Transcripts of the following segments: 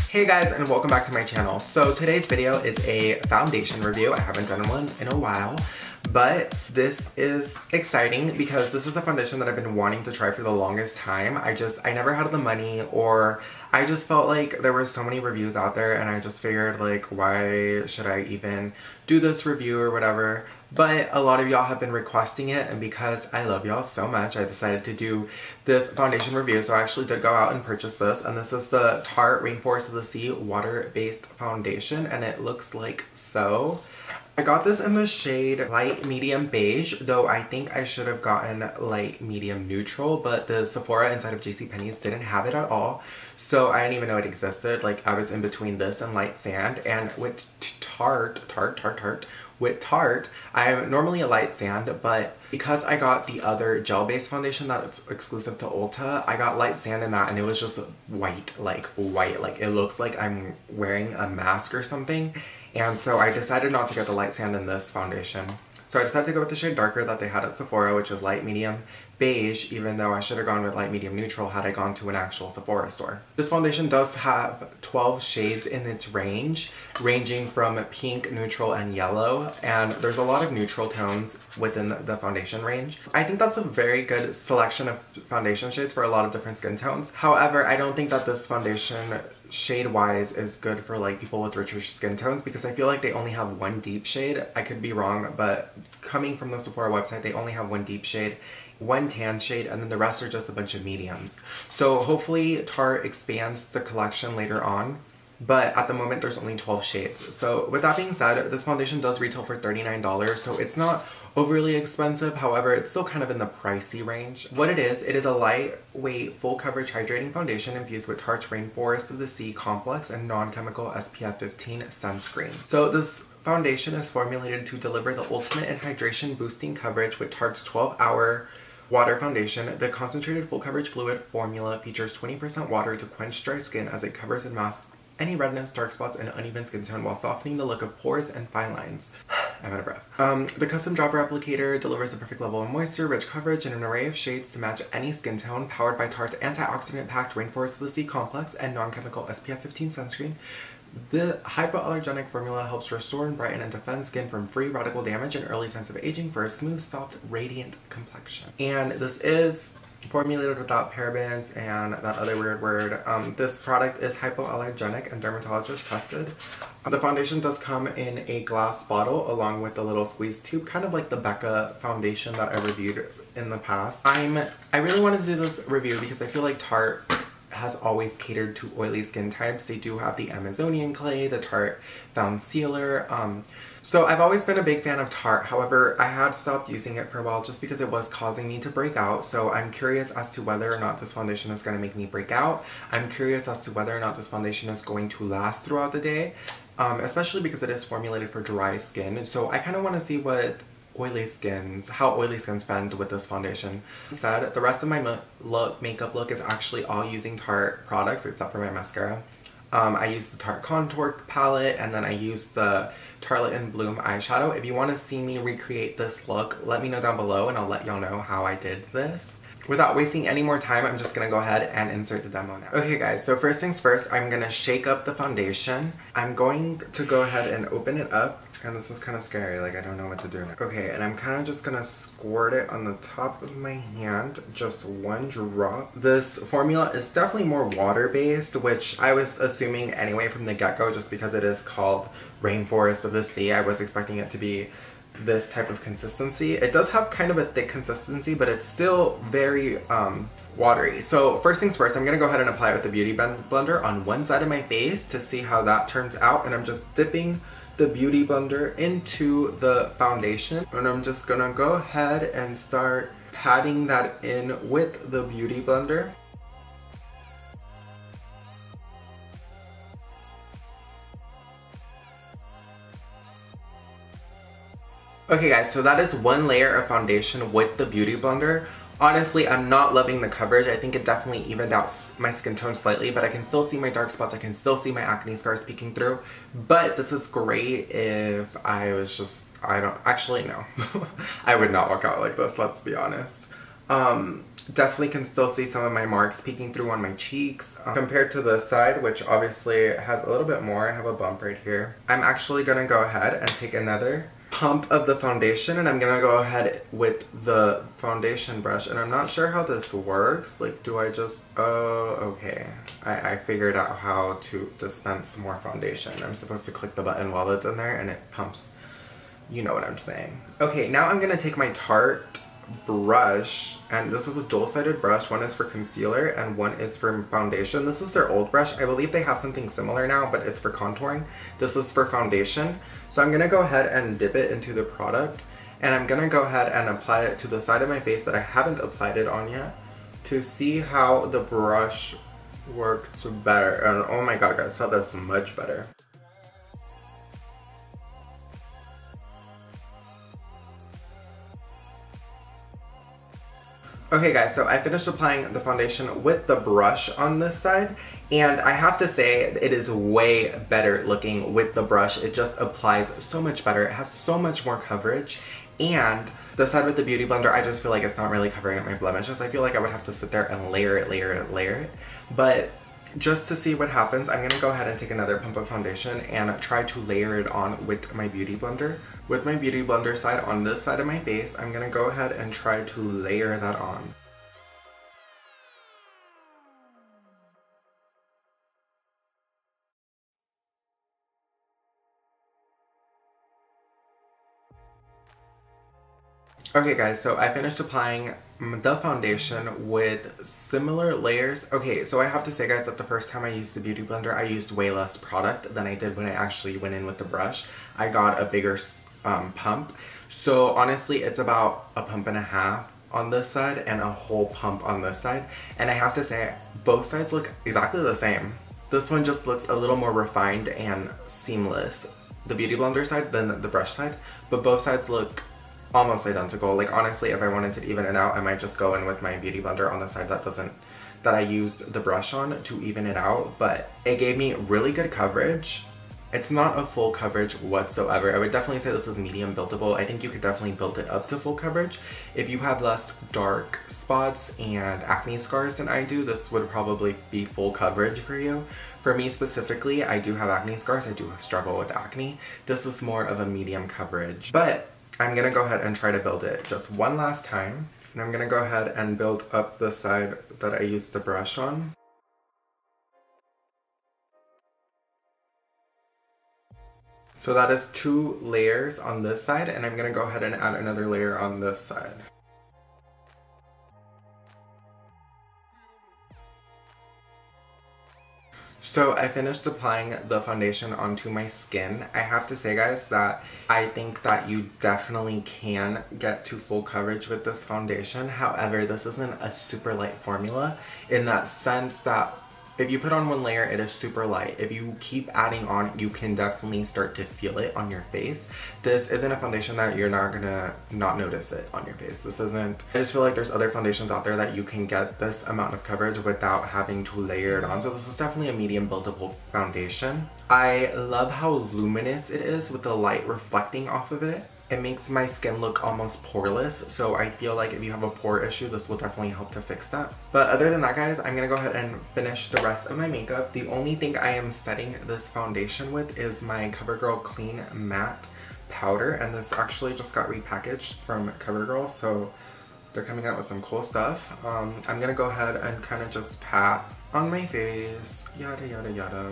Hey guys, and welcome back to my channel. So today's video is a foundation review. I haven't done one in a while, but this is exciting because this is a foundation that I've been wanting to try for the longest time. I never had the money, or I just felt like there were so many reviews out there and I just figured like, why should I even do this review or whatever. But a lot of y'all have been requesting it, and because I love y'all so much, I decided to do this foundation review. So I actually did go out and purchase this, and this is the Tarte Rainforest of the Sea water-based foundation, and it looks like so. I got this in the shade light medium beige, though I think I should have gotten light medium neutral, but the Sephora inside of JCPenney's didn't have it at all, so I didn't even know it existed. Like, I was in between this and light sand, and with Tarte, I'm normally a light sand, but because I got the other gel-based foundation that's exclusive to Ulta, I got light sand in that, and it was just white, like it looks like I'm wearing a mask or something. And so I decided not to get the light sand in this foundation. So I decided to go with the shade darker that they had at Sephora, which is light medium beige, even though I should have gone with light medium neutral had I gone to an actual Sephora store. This foundation does have 12 shades in its range, ranging from pink, neutral, and yellow, and there's a lot of neutral tones within the foundation range. I think that's a very good selection of foundation shades for a lot of different skin tones. However, I don't think that this foundation shade-wise is good for like people with richer skin tones, because I feel like they only have one deep shade. I could be wrong, but coming from the Sephora website, they only have one deep shade, one tan shade, and then the rest are just a bunch of mediums. So hopefully Tarte expands the collection later on, but at the moment there's only 12 shades. So with that being said, this foundation does retail for $39, so it's not overly expensive. However, it's still kind of in the pricey range. What it is a lightweight, full coverage hydrating foundation infused with Tarte's Rainforest of the Sea complex and non-chemical SPF 15 sunscreen. So this foundation is formulated to deliver the ultimate in hydration boosting coverage with Tarte's 12-hour water foundation. The concentrated full coverage fluid formula features 20% water to quench dry skin as it covers and masks any redness, dark spots, and uneven skin tone while softening the look of pores and fine lines. I'm out of breath. The custom dropper applicator delivers a perfect level of moisture, rich coverage, and an array of shades to match any skin tone, powered by Tarte's antioxidant-packed Rainforest of the Sea complex and non-chemical SPF 15 sunscreen. The hypoallergenic formula helps restore and brighten and defend skin from free radical damage and early signs of aging for a smooth, soft, radiant complexion. And this is formulated without parabens and that other weird word. This product is hypoallergenic and dermatologist tested. The foundation does come in a glass bottle along with a little squeeze tube, kind of like the Becca foundation that I reviewed in the past. I really wanted to do this review because I feel like Tarte has always catered to oily skin types. They do have the Amazonian clay, the Tarte Found Sealer. So I've always been a big fan of Tarte. However, I had stopped using it for a while just because it was causing me to break out. So I'm curious as to whether or not this foundation is going to make me break out. I'm curious as to whether or not this foundation is going to last throughout the day, especially because it is formulated for dry skin. So I kind of want to see how oily skins fend with this foundation. Instead, the rest of my makeup look is actually all using Tarte products except for my mascara. I used the Tarte Contour palette, and then I used the Tartelette in Bloom eyeshadow. If you want to see me recreate this look, let me know down below and I'll let y'all know how I did this. Without wasting any more time, I'm just gonna go ahead and insert the demo now. Okay guys, so first things first, I'm gonna shake up the foundation. I'm going to go ahead and open it up, and this is kind of scary, like I don't know what to do now. Okay, and I'm kind of just gonna squirt it on the top of my hand, just one drop. This formula is definitely more water-based, which I was assuming anyway from the get-go, just because it is called Rainforest of the Sea. I was expecting it to be this type of consistency. It does have kind of a thick consistency, but it's still very watery. So first things first, I'm gonna go ahead and apply it with the Beauty Blender on one side of my face to see how that turns out, and I'm just dipping the Beauty Blender into the foundation, and I'm just gonna go ahead and start patting that in with the Beauty Blender. Okay guys, so that is one layer of foundation with the Beauty Blender. Honestly, I'm not loving the coverage. I think it definitely evened out my skin tone slightly, but I can still see my dark spots. I can still see my acne scars peeking through. But this is great if I was just, I don't, actually no. I would not walk out like this, let's be honest. Definitely can still see some of my marks peeking through on my cheeks. Compared to this side, which obviously has a little bit more, I have a bump right here. I'm actually gonna go ahead and take another pump of the foundation, and I'm gonna go ahead with the foundation brush. And I'm not sure how this works. Like, do I just, oh, okay. I figured out how to dispense more foundation. I'm supposed to click the button while it's in there and it pumps. You know what I'm saying. Okay, now I'm gonna take my Tarte brush, and this is a dual-sided brush. One is for concealer and one is for foundation. This is their old brush. I believe they have something similar now, but it's for contouring. This is for foundation. So I'm gonna go ahead and dip it into the product, and I'm gonna go ahead and apply it to the side of my face that I haven't applied it on yet to see how the brush works better. And oh my god guys, so that's much better. Okay guys, so I finished applying the foundation with the brush on this side, and I have to say it is way better looking with the brush. It just applies so much better. It has so much more coverage, and the side with the beauty blender, I just feel like it's not really covering up my blemishes. I feel like I would have to sit there and layer it. But just to see what happens, I'm gonna go ahead and take another pump of foundation and try to layer it on with my beauty blender. With my beauty blender side on this side of my face, I'm gonna go ahead and try to layer that on. Okay guys, so I finished applying the foundation with similar layers. Okay, so I have to say guys that the first time I used the beauty blender, I used way less product than I did when I actually went in with the brush. I got a bigger pump. So honestly, it's about a pump and a half on this side and a whole pump on this side. And I have to say, both sides look exactly the same. This one just looks a little more refined and seamless, the beauty blender side, than the brush side, but both sides look almost identical. Like honestly, if I wanted to even it out, I might just go in with my beauty blender on the side that I used the brush on to even it out. But it gave me really good coverage. It's not a full coverage whatsoever. I would definitely say this is medium buildable. I think you could definitely build it up to full coverage. If you have less dark spots and acne scars than I do, this would probably be full coverage for you. For me specifically, I do have acne scars. I do struggle with acne. This is more of a medium coverage, but I'm gonna go ahead and try to build it just one last time. And I'm gonna go ahead and build up the side that I used the brush on. So that is 2 layers on this side, and I'm gonna go ahead and add another layer on this side. So I finished applying the foundation onto my skin. I have to say guys that I think that you definitely can get to full coverage with this foundation. However, this isn't a super light formula in that sense that if you put on one layer, it is super light. If you keep adding on, you can definitely start to feel it on your face. This isn't a foundation that you're not gonna not notice it on your face. This isn't, I just feel like there's other foundations out there that you can get this amount of coverage without having to layer it on. So this is definitely a medium buildable foundation. I love how luminous it is with the light reflecting off of it. It makes my skin look almost poreless, so I feel like if you have a pore issue, this will definitely help to fix that. But other than that guys, I'm gonna go ahead and finish the rest of my makeup. The only thing I am setting this foundation with is my CoverGirl Clean Matte Powder, and this actually just got repackaged from CoverGirl, so they're coming out with some cool stuff. I'm gonna go ahead and kind of just pat on my face, yada yada yada.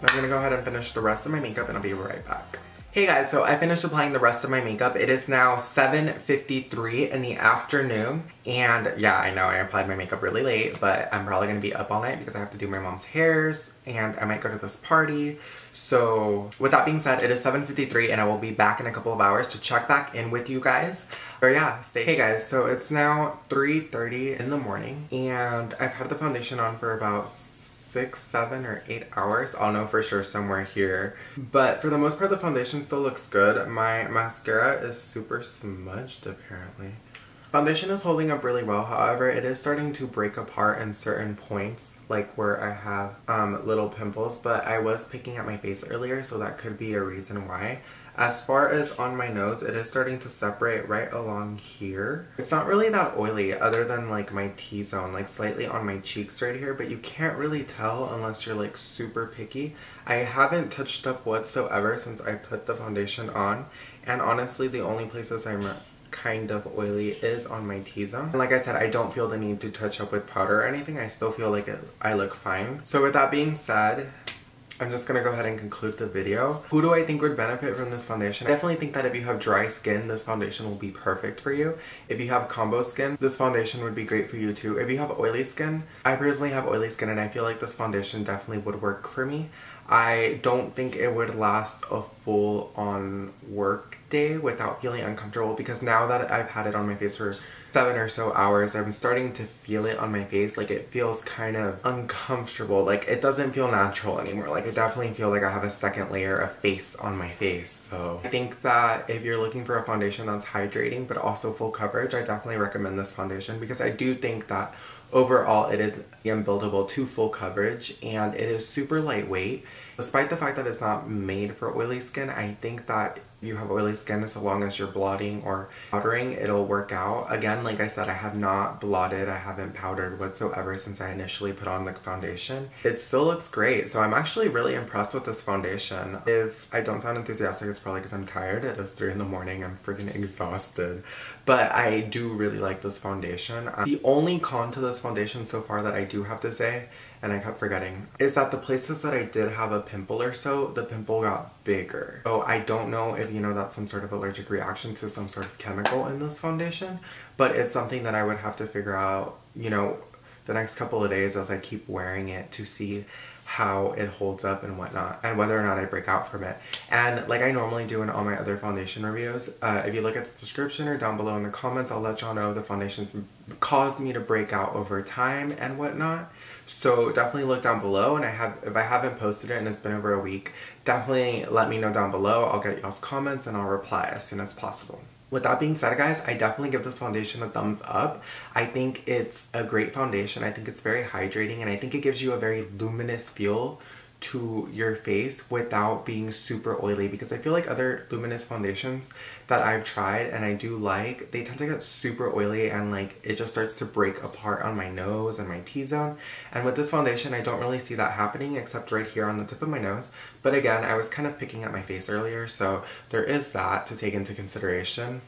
I'm gonna go ahead and finish the rest of my makeup and I'll be right back. Hey guys, so I finished applying the rest of my makeup. It is now 7:53 in the afternoon. And yeah, I know I applied my makeup really late, but I'm probably gonna be up all night because I have to do my mom's hairs and I might go to this party. So with that being said, it is 7:53 and I will be back in a couple of hours to check back in with you guys. Or yeah, Hey guys, so it's now 3:30 in the morning and I've had the foundation on for about 6, 7, or 8 hours. I'll know for sure somewhere here. But for the most part, the foundation still looks good. My mascara is super smudged, apparently. Foundation is holding up really well. However, it is starting to break apart in certain points, like where I have little pimples. But I was picking at my face earlier, so that could be a reason why. As far as on my nose, it is starting to separate right along here. It's not really that oily other than like my T-zone, like slightly on my cheeks right here, but you can't really tell unless you're like super picky. I haven't touched up whatsoever since I put the foundation on, and honestly the only places I'm kind of oily is on my T-zone. And like I said, I don't feel the need to touch up with powder or anything. I still feel like I look fine. So with that being said, I'm just gonna go ahead and conclude the video. Who do I think would benefit from this foundation? I definitely think that if you have dry skin, this foundation will be perfect for you. If you have combo skin, this foundation would be great for you too. If you have oily skin, I personally have oily skin and I feel like this foundation definitely would work for me. I don't think it would last a full on work day without feeling uncomfortable, because now that I've had it on my face for 7 or so hours, I'm starting to feel it on my face. Like, it feels kind of uncomfortable. Like, it doesn't feel natural anymore. Like, I definitely feel like I have a second layer of face on my face. So I think that if you're looking for a foundation that's hydrating but also full coverage, I definitely recommend this foundation, because I do think that overall it is buildable to full coverage and it is super lightweight. Despite the fact that it's not made for oily skin, I think that you have oily skin, so long as you're blotting or powdering, it'll work out. Again, like I said, I have not blotted, I haven't powdered whatsoever since I initially put on the foundation. It still looks great, so I'm actually really impressed with this foundation. If I don't sound enthusiastic, it's probably because I'm tired. It is 3 in the morning, I'm freaking exhausted. But I do really like this foundation. The only con to this foundation so far that I do have to say, and I kept forgetting, is that the places that I did have a pimple or so, the pimple got bigger. So I don't know if, you know, that's some sort of allergic reaction to some sort of chemical in this foundation, but it's something that I would have to figure out, you know, the next couple of days as I keep wearing it to see how it holds up and whatnot, and whether or not I break out from it. And like I normally do in all my other foundation reviews, if you look at the description or down below in the comments, I'll let y'all know the foundations caused me to break out over time and whatnot. So definitely look down below, and if I haven't posted it and it's been over a week, definitely let me know down below. I'll get y'all's comments and I'll reply as soon as possible. With that being said, guys, I definitely give this foundation a thumbs up. I think it's a great foundation. I think it's very hydrating, and I think it gives you a very luminous feel to your face without being super oily, because I feel like other luminous foundations that I've tried and I do like, they tend to get super oily and like it just starts to break apart on my nose and my T-zone. And with this foundation, I don't really see that happening except right here on the tip of my nose. But again, I was kind of picking at my face earlier, so there is that to take into consideration.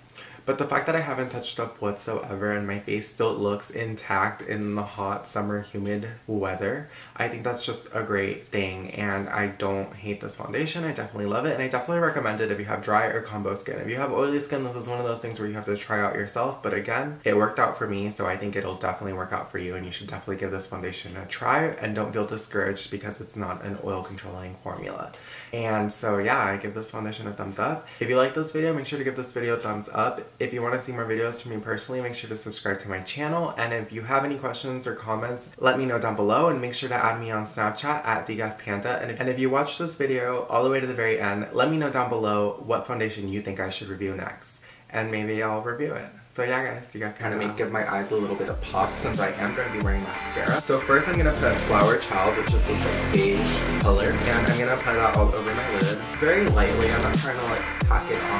But the fact that I haven't touched up whatsoever and my face still looks intact in the hot summer humid weather, I think that's just a great thing, and I don't hate this foundation. I definitely love it, and I definitely recommend it if you have dry or combo skin. If you have oily skin, this is one of those things where you have to try out yourself, but again, it worked out for me, so I think it'll definitely work out for you, and you should definitely give this foundation a try, and don't feel discouraged because it's not an oil controlling formula. And so yeah, I give this foundation a thumbs up. If you like this video, make sure to give this video a thumbs up. If you want to see more videos from me personally, make sure to subscribe to my channel. And if you have any questions or comments, let me know down below, and make sure to add me on Snapchat at DGAFpanda. And if you watched this video all the way to the very end, let me know down below what foundation you think I should review next, and maybe I'll review it. So yeah, guys, DGAFpanda. Give my eyes a little bit of pop since I am going to be wearing mascara. So first I'm going to put Flower Child, which is this like beige color, and I'm going to apply that all over my lid very lightly. I'm not trying to like pack it on